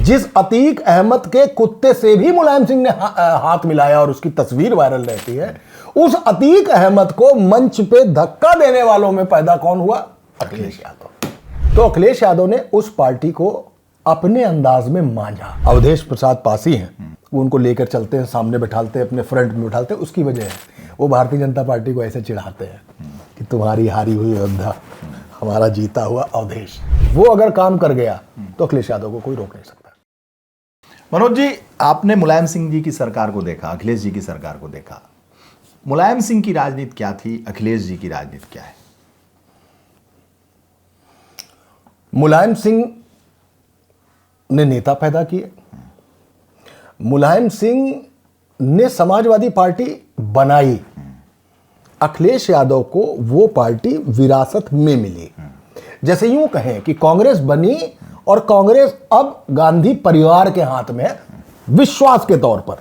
जिस अतीक अहमद के कुत्ते से भी मुलायम सिंह ने हाथ मिलाया और उसकी तस्वीर वायरल रहती है, उस अतीक अहमद को मंच पे धक्का देने वालों में पैदा कौन हुआ? अखिलेश यादव। तो अखिलेश यादव ने उस पार्टी को अपने अंदाज में मांझा। अवधेश प्रसाद पासी हैं, वो उनको लेकर चलते हैं, सामने बैठालते हैं, अपने फ्रंट में बैठालते हैं। उसकी वजह है वो भारतीय जनता पार्टी को ऐसे चिढ़ाते हैं कि तुम्हारी हारी हुई योद्धा, हमारा जीता हुआ अवधेश। वो अगर काम कर गया तो अखिलेश यादव को कोई रोक नहीं सकता। मनोज जी, आपने मुलायम सिंह जी की सरकार को देखा, अखिलेश जी की सरकार को देखा। मुलायम सिंह की राजनीति क्या थी, अखिलेश जी की राजनीति क्या है? मुलायम सिंह ने नेता पैदा किए, मुलायम सिंह ने समाजवादी पार्टी बनाई, अखिलेश यादव को वो पार्टी विरासत में मिली। जैसे यूं कहें कि कांग्रेस बनी और कांग्रेस अब गांधी परिवार के हाथ में है। विश्वास के तौर पर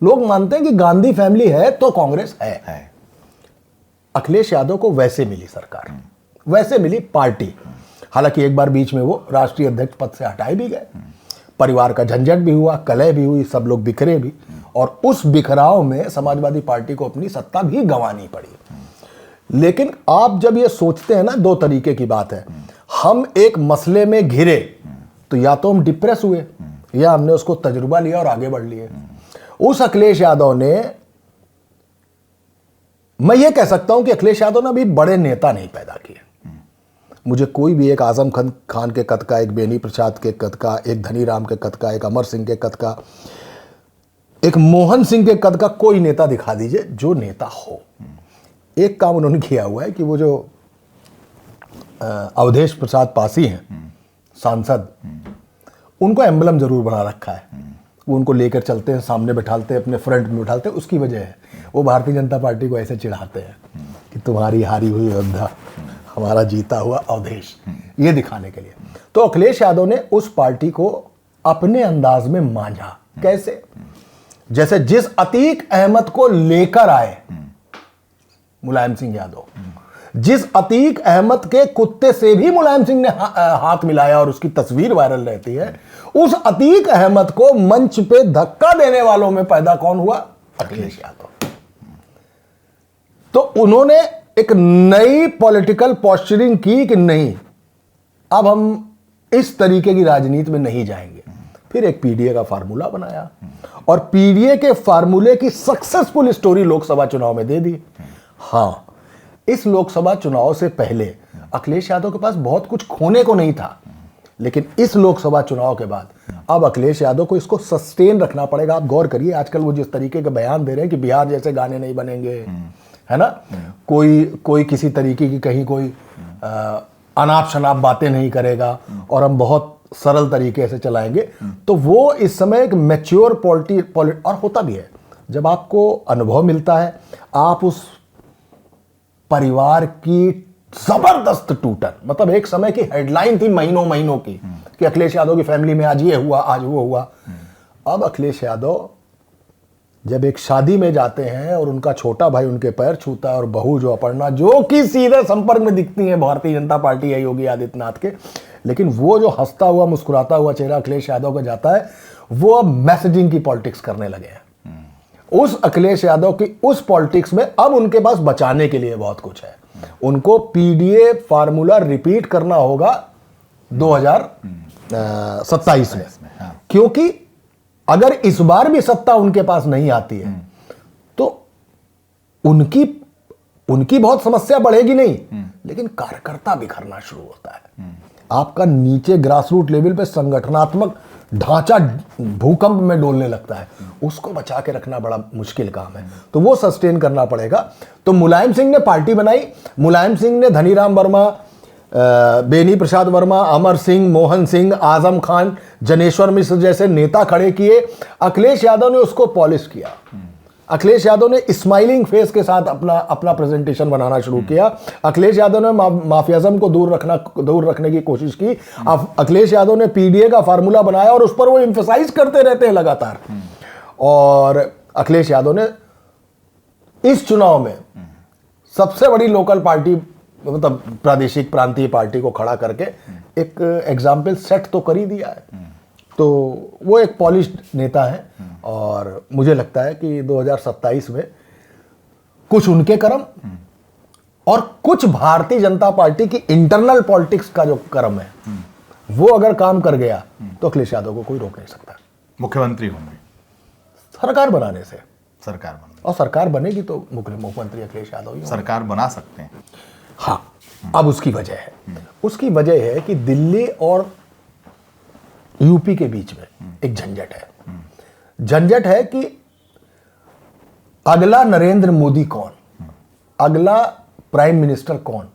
लोग मानते हैं कि गांधी फैमिली है तो कांग्रेस है। अखिलेश यादव को वैसे मिली सरकार, वैसे मिली पार्टी। हालांकि एक बार बीच में वो राष्ट्रीय अध्यक्ष पद से हटाए भी गए, परिवार का झंझट भी हुआ, कलह भी हुई, सब लोग बिखरे भी, और उस बिखराव में समाजवादी पार्टी को अपनी सत्ता भी गंवानी पड़ी। लेकिन आप जब ये सोचते हैं ना, दो तरीके की बात है। हम एक मसले में घिरे तो या तो हम डिप्रेस हुए या हमने उसको तजुर्बा लिया और आगे बढ़ लिए। उस अखिलेश यादव ने, मैं ये कह सकता हूं कि अखिलेश यादव ने अभी बड़े नेता नहीं पैदा किए। मुझे कोई भी एक आजम खान के कद का, एक बेनी प्रसाद के कद का, एक धनीराम के कद का, एक अमर सिंह के कद का, एक मोहन सिंह के कद का कोई नेता दिखा दीजिए जो नेता हो। एक काम उन्होंने किया हुआ है कि वो जो अवधेश प्रसाद पासी हैं सांसद, उनको एम्बलम जरूर बना रखा है। वो उनको लेकर चलते हैं, सामने बैठालते हैं, अपने फ्रंट में बैठालते हैं। उसकी वजह है वो भारतीय जनता पार्टी को ऐसे चिढ़ाते हैं कि तुम्हारी हारी हुई योद्धा, हमारा जीता हुआ अवधेश, ये दिखाने के लिए। तो अखिलेश यादव ने उस पार्टी को अपने अंदाज में मांझा। कैसे? जैसे जिस अतीक अहमद को लेकर आए मुलायम सिंह यादव, जिस अतीक अहमद के कुत्ते से भी मुलायम सिंह ने हाथ मिलाया और उसकी तस्वीर वायरल रहती है, उस अतीक अहमद को मंच पे धक्का देने वालों में पैदा कौन हुआ? अखिलेश यादव। तो उन्होंने एक नई पॉलिटिकल पोस्चरिंग की कि नहीं, अब हम इस तरीके की राजनीति में नहीं जाएंगे। फिर एक पीडीए का फार्मूला बनाया और पीडीए के फार्मूले की सक्सेसफुल स्टोरी लोकसभा चुनाव में दे दी। हां, इस लोकसभा चुनाव से पहले अखिलेश यादव के पास बहुत कुछ खोने को नहीं था, लेकिन इस लोकसभा चुनाव के बाद अब अखिलेश यादव को इसको सस्टेन रखना पड़ेगा। आप गौर करिए, आजकल वो जिस तरीके के बयान दे रहे हैं कि बिहार जैसे गाने नहीं बनेंगे, है ना, कोई किसी तरीके की कहीं कोई अनाप शनाप बातें नहीं करेगा और हम बहुत सरल तरीके से चलाएंगे। तो वो इस समय एक मैच्योर और होता भी है, जब आपको अनुभव मिलता है, आप उस परिवार की जबरदस्त टूटन, मतलब एक समय की हेडलाइन थी महीनों की कि अखिलेश यादव की फैमिली में आज ये हुआ, आज वो हुआ। अब अखिलेश यादव जब एक शादी में जाते हैं और उनका छोटा भाई उनके पैर छूता है और बहू जो अपर्णा, जो कि सीधे संपर्क में दिखती है भारतीय जनता पार्टी है योगी आदित्यनाथ के, लेकिन वो जो हंसता हुआ मुस्कुराता हुआ चेहरा अखिलेश यादव का जाता है, वो अब मैसेजिंग की पॉलिटिक्स करने लगे हैं। उस अखिलेश यादव की उस पॉलिटिक्स में अब उनके पास बचाने के लिए बहुत कुछ है। उनको पीडीए फार्मूला रिपीट करना होगा 2027 में, क्योंकि अगर इस बार भी सत्ता उनके पास नहीं आती है तो उनकी बहुत समस्या बढ़ेगी नहीं, लेकिन कार्यकर्ता बिखरना शुरू होता है। आपका नीचे ग्रासरूट लेवल पे संगठनात्मक ढांचा भूकंप में डोलने लगता है, उसको बचा के रखना बड़ा मुश्किल काम है। तो वो सस्टेन करना पड़ेगा। तो मुलायम सिंह ने पार्टी बनाई, मुलायम सिंह ने धनीराम वर्मा, बेनी प्रसाद वर्मा, अमर सिंह, मोहन सिंह, आजम खान, जनेश्वर मिश्र जैसे नेता खड़े किए। अखिलेश यादव ने उसको पॉलिश किया। अखिलेश यादव ने स्माइलिंग फेस के साथ अपना प्रेजेंटेशन बनाना शुरू किया। अखिलेश यादव ने माफियाज़म को दूर रखने की कोशिश की। अखिलेश यादव ने पीडीए का फार्मूला बनाया और उस पर वो एम्फसाइज करते रहते हैं लगातार। और अखिलेश यादव ने इस चुनाव में सबसे बड़ी लोकल पार्टी, मतलब प्रादेशिक प्रांतीय पार्टी को खड़ा करके एक एग्जाम्पल सेट तो कर ही दिया है। तो वो एक पॉलिश्ड नेता है और मुझे लगता है कि 2027 में कुछ उनके कर्म और कुछ भारतीय जनता पार्टी की इंटरनल पॉलिटिक्स का जो कर्म है वो अगर काम कर गया तो अखिलेश यादव को कोई रोक नहीं सकता। मुख्यमंत्री होंगे सरकार बनाने से, सरकार बन और सरकार बनेगी तो मुख्यमंत्री अखिलेश यादव ही होंगे। सरकार बना सकते हैं। हाँ, अब उसकी वजह है, उसकी वजह है कि दिल्ली और यूपी के बीच में एक झंझट है। झंझट है कि अगला नरेंद्र मोदी कौन, अगला प्राइम मिनिस्टर कौन।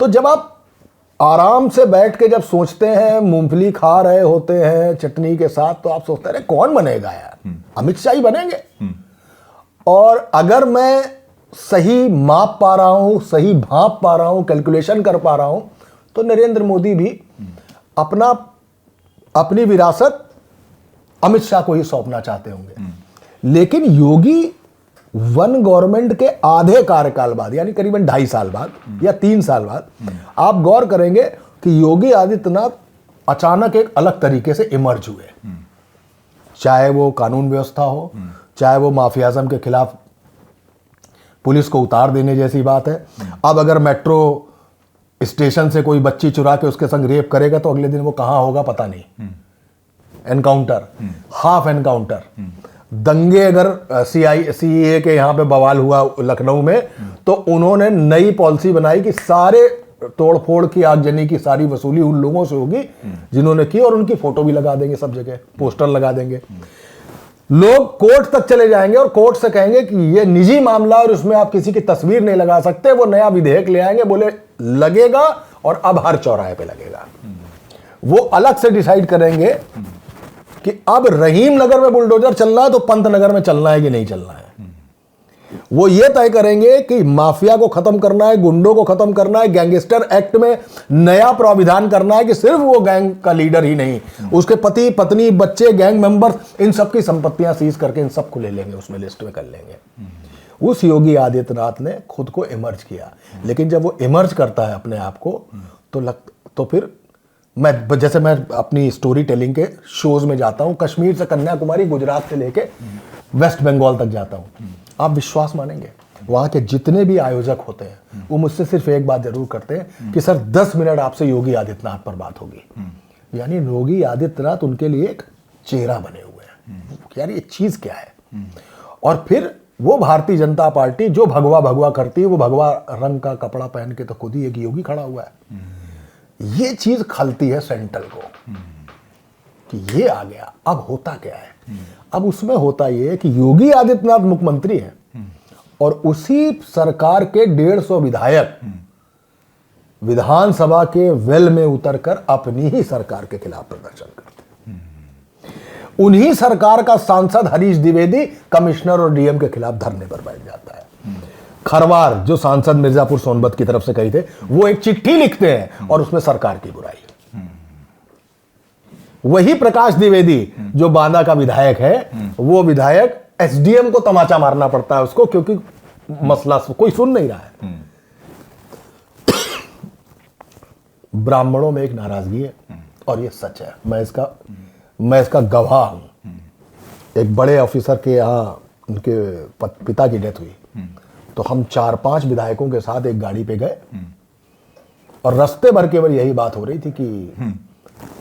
तो जब आप आराम से बैठ के जब सोचते हैं, मूंगफली खा रहे होते हैं चटनी के साथ, तो आप सोचते हैं कौन बनेगा यार, अमित शाह ही बनेंगे। और अगर मैं सही माप पा रहा हूं, सही भांप पा रहा हूं, कैलकुलेशन कर पा रहा हूं, तो नरेंद्र मोदी भी अपनी विरासत अमित शाह को ही सौंपना चाहते होंगे। लेकिन योगी वन गवर्नमेंट के आधे कार्यकाल बाद, यानी करीबन 2.5 साल बाद या 3 साल बाद, आप गौर करेंगे कि योगी आदित्यनाथ अचानक एक अलग तरीके से इमर्ज हुए। चाहे वो कानून व्यवस्था हो, चाहे वो माफियाज़म के खिलाफ पुलिस को उतार देने जैसी बात है। अब अगर मेट्रो स्टेशन से कोई बच्ची चुरा के उसके संग रेप करेगा तो अगले दिन वो कहां होगा पता नहीं। Encounter, half encounter. दंगे अगर सीएए के यहां पे बवाल हुआ लखनऊ में, तो उन्होंने नई पॉलिसी बनाई कि सारे तोड़फोड़ की, आगजनी की सारी वसूली उन लोगों से होगी जिन्होंने की, और उनकी फोटो भी लगा देंगे, सब जगह पोस्टर लगा देंगे। लोग कोर्ट तक चले जाएंगे और कोर्ट से कहेंगे कि ये निजी मामला और उसमें आप किसी की तस्वीर नहीं लगा सकते। वो नया विधेयक ले आएंगे, बोले लगेगा और अब हर चौराहे पे लगेगा। वो अलग से डिसाइड करेंगे कि अब रहीम नगर में बुलडोजर चलना है तो पंत नगर में चलना है कि नहीं चलना है। वो ये तय करेंगे कि माफिया को खत्म करना है, गुंडों को खत्म करना है, गैंगस्टर एक्ट में नया प्राविधान करना है कि सिर्फ वो गैंग का लीडर ही नहीं, उसके पति पत्नी बच्चे गैंग मेंबर, इन सब की संपत्तियां सीज करके इन सबको ले लेंगे, उसमें लिस्ट में कर लेंगे। उस योगी आदित्यनाथ ने खुद को इमर्ज किया। लेकिन जब वो इमर्ज करता है अपने आप को, तो फिर जैसे मैं अपनी स्टोरी टेलिंग के शोज में जाता हूं, कश्मीर से कन्याकुमारी, गुजरात से लेके वेस्ट बंगाल तक जाता हूं, आप विश्वास मानेंगे वहां के जितने भी आयोजक होते हैं वो मुझसे सिर्फ एक बात जरूर करते हैं कि सर 10 मिनट आपसे योगी आदित्यनाथ पर बात होगी। यानी योगी आदित्यनाथ उनके लिए एक चेहरा बने हुए हैं, यार ये चीज क्या है। और फिर वो भारतीय जनता पार्टी जो भगवा भगवा करती है, वो भगवा रंग का कपड़ा पहन के तो खुद ही एक योगी खड़ा हुआ है। ये चीज खलती है सेंट्रल को कि ये आ गया, अब होता क्या है। अब उसमें होता ये कि योगी आदित्यनाथ मुख्यमंत्री हैं और उसी सरकार के 150 विधायक विधानसभा के वेल में उतरकर अपनी ही सरकार के खिलाफ प्रदर्शन करते हैं। उन्हीं सरकार का सांसद हरीश द्विवेदी कमिश्नर और डीएम के खिलाफ धरने पर बैठ जाता है। खरवार जो सांसद मिर्जापुर सोनभद्र की तरफ से कही थे, वो एक चिट्ठी लिखते हैं और उसमें सरकार की बुराई। वही प्रकाश द्विवेदी जो बांदा का विधायक है, वो विधायक एसडीएम को तमाचा मारना पड़ता है उसको, क्योंकि मसला कोई सुन नहीं रहा है। ब्राह्मणों में एक नाराजगी है और ये सच है, मैं इसका गवाह हूं। एक बड़े ऑफिसर के यहां उनके पिता की डेथ हुई, तो हम 4-5 विधायकों के साथ एक गाड़ी पे गए और रास्ते भर केवल यही बात हो रही थी कि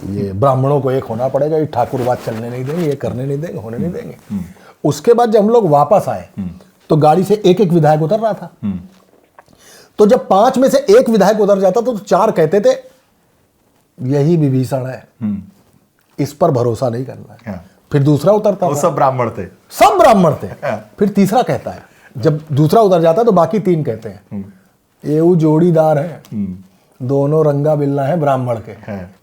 ये ब्राह्मणों को एक होना पड़ेगा, ये ठाकुरवाद चलने नहीं देंगे, ये करने नहीं देंगे, होने नहीं देंगे। उसके बाद जब हम लोग वापस आए तो गाड़ी से एक एक विधायक उतर रहा था। तो जब 5 में से एक विधायक उतर जाता तो 4 कहते थे यही विभीषण है, इस पर भरोसा नहीं करना है। फिर दूसरा उतरता वो था, सब ब्राह्मण थे, सब ब्राह्मण थे। फिर तीसरा कहता है, जब दूसरा उतर जाता तो बाकी 3 कहते हैं ये वो जोड़ीदार है, दोनों रंगा बिल्ला है ब्राह्मण के,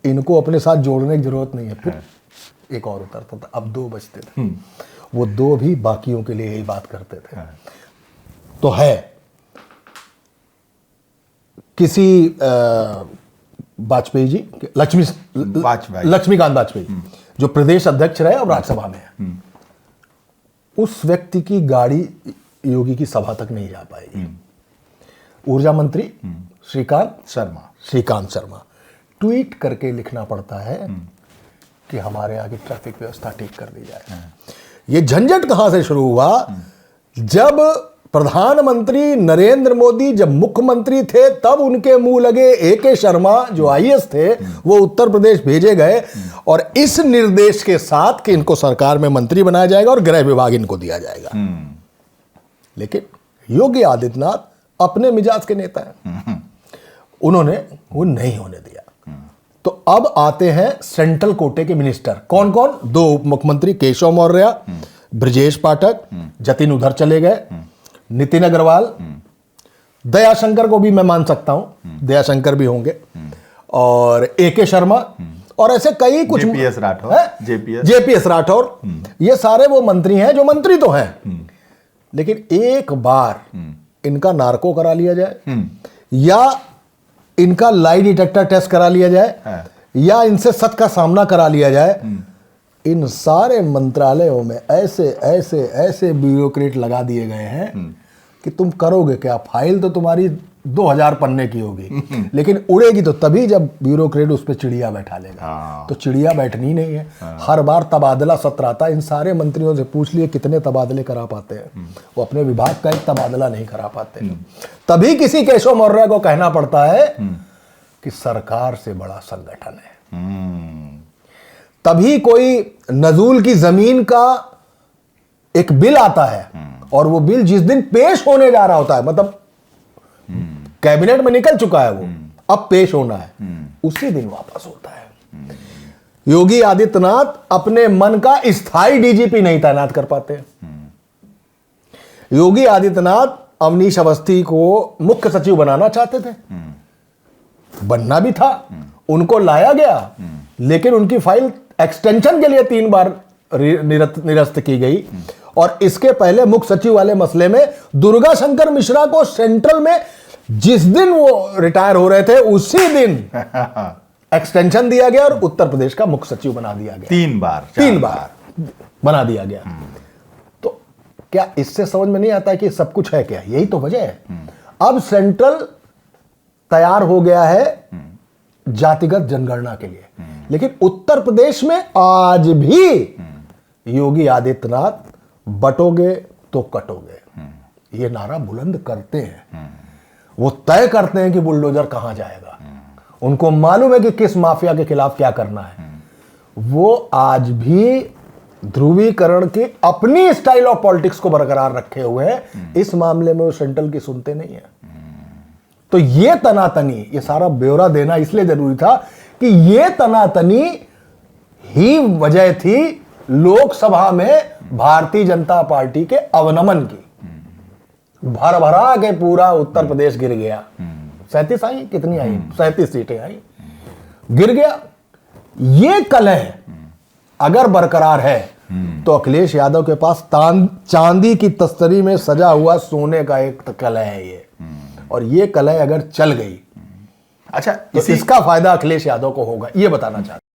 इनको अपने साथ जोड़ने की जरूरत नहीं है। फिर एक और उतरता था, अब 2 बचते थे। वो 2 भी बाकियों के लिए यही बात करते थे। तो है किसी वाजपेयी जी, लक्ष्मीकांत वाजपेयी जो प्रदेश अध्यक्ष रहे और राज्यसभा में है, उस व्यक्ति की गाड़ी योगी की सभा तक नहीं जा पाएगी। ऊर्जा मंत्री श्रीकांत शर्मा ट्वीट करके लिखना पड़ता है कि हमारे यहाँ की ट्रैफिक व्यवस्था ठीक कर दी जाए। ये झंझट कहां से शुरू हुआ? जब प्रधानमंत्री नरेंद्र मोदी जब मुख्यमंत्री थे तब उनके मुंह लगे AK शर्मा जो IAS थे वो उत्तर प्रदेश भेजे गए और इस निर्देश के साथ कि इनको सरकार में मंत्री बनाया जाएगा और गृह विभाग इनको दिया जाएगा। लेकिन योगी आदित्यनाथ अपने मिजाज के नेता हैं, उन्होंने वो नहीं होने दिया। तो अब आते हैं सेंट्रल कोटे के मिनिस्टर। कौन कौन? 2 उप मुख्यमंत्री केशव मौर्य, ब्रजेश पाठक, जतिन उधर चले गए, नितिन अग्रवाल, दयाशंकर को भी मैं मान सकता हूं, दयाशंकर भी होंगे, और AK शर्मा और ऐसे कई कुछ JPS राठौर, ये सारे वो मंत्री हैं जो मंत्री तो हैं, लेकिन एक बार इनका नार्को करा लिया जाए या इनका लाई डिटेक्टर टेस्ट करा लिया जाए या इनसे सच का सामना करा लिया जाए, इन सारे मंत्रालयों में ऐसे ऐसे ऐसे ब्यूरोक्रेट लगा दिए गए हैं कि तुम करोगे क्या? फाइल तो तुम्हारी 2000 पन्ने की होगी लेकिन उड़ेगी तो तभी जब ब्यूरोक्रेट उस पर चिड़िया बैठा लेगा। तो चिड़िया बैठनी नहीं है। हर बार तबादला सत्र आता, इन सारे मंत्रियों से पूछ लिए कितने तबादले करा पाते हैं, वो अपने विभाग का एक तबादला नहीं करा पाते। तभी किसी केशव मौर्य को कहना पड़ता है कि सरकार से बड़ा संगठन है। तभी कोई नजूल की जमीन का एक बिल आता है और वो बिल जिस दिन पेश होने जा रहा होता है, मतलब कैबिनेट में निकल चुका है, वो अब पेश होना है, उसी दिन वापस होता है। योगी आदित्यनाथ अपने मन का स्थायी DGP नहीं तैनात कर पाते। योगी आदित्यनाथ अवनीश अवस्थी को मुख्य सचिव बनाना चाहते थे, बनना भी था, उनको लाया गया, लेकिन उनकी फाइल एक्सटेंशन के लिए 3 बार निरस्त की गई। और इसके पहले मुख्य सचिव वाले मसले में दुर्गा शंकर मिश्रा को सेंट्रल में जिस दिन वो रिटायर हो रहे थे उसी दिन एक्सटेंशन दिया गया और उत्तर प्रदेश का मुख्य सचिव बना दिया गया। 3 बार बना दिया गया। तो क्या इससे समझ में नहीं आता कि सब कुछ है क्या? यही तो वजह है। अब सेंट्रल तैयार हो गया है जातिगत जनगणना के लिए, लेकिन उत्तर प्रदेश में आज भी योगी आदित्यनाथ बटोगे तो कटोगे ये नारा बुलंद करते हैं। वो तय करते हैं कि बुलडोजर कहां जाएगा, उनको मालूम है कि किस माफिया के खिलाफ क्या करना है। वो आज भी ध्रुवीकरण की अपनी स्टाइल ऑफ पॉलिटिक्स को बरकरार रखे हुए हैं। इस मामले में वो सेंट्रल की सुनते नहीं है। तो ये तनातनी, ये सारा ब्यौरा देना इसलिए जरूरी था कि ये तनातनी ही वजह थी लोकसभा में भारतीय जनता पार्टी के अवनमन की। भर भरा के पूरा उत्तर प्रदेश गिर गया। 37 आई, कितनी आई? 37 सीटें आई, गिर गया। ये कलह अगर बरकरार है तो अखिलेश यादव के पास चांदी की तस्तरी में सजा हुआ सोने का एक कलह है ये, और ये कलह अगर चल गई, अच्छा, तो इसका फायदा अखिलेश यादव को होगा, ये बताना चाहता हूं।